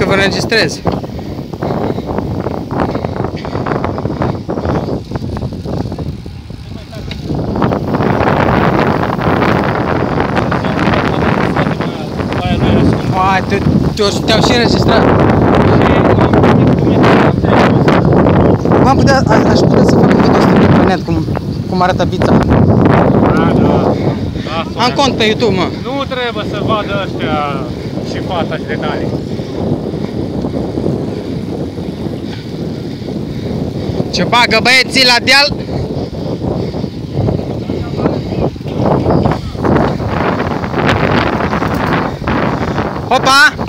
că vă înregistrez. Te-au și înregistrat. Aș putea să fac un video stream pe net, cum arată bița. Da. Am cont pe YouTube, mă. Nu trebuie să vadă ăștia și fața și detalii. Ce bagă băieții la deal? Opa!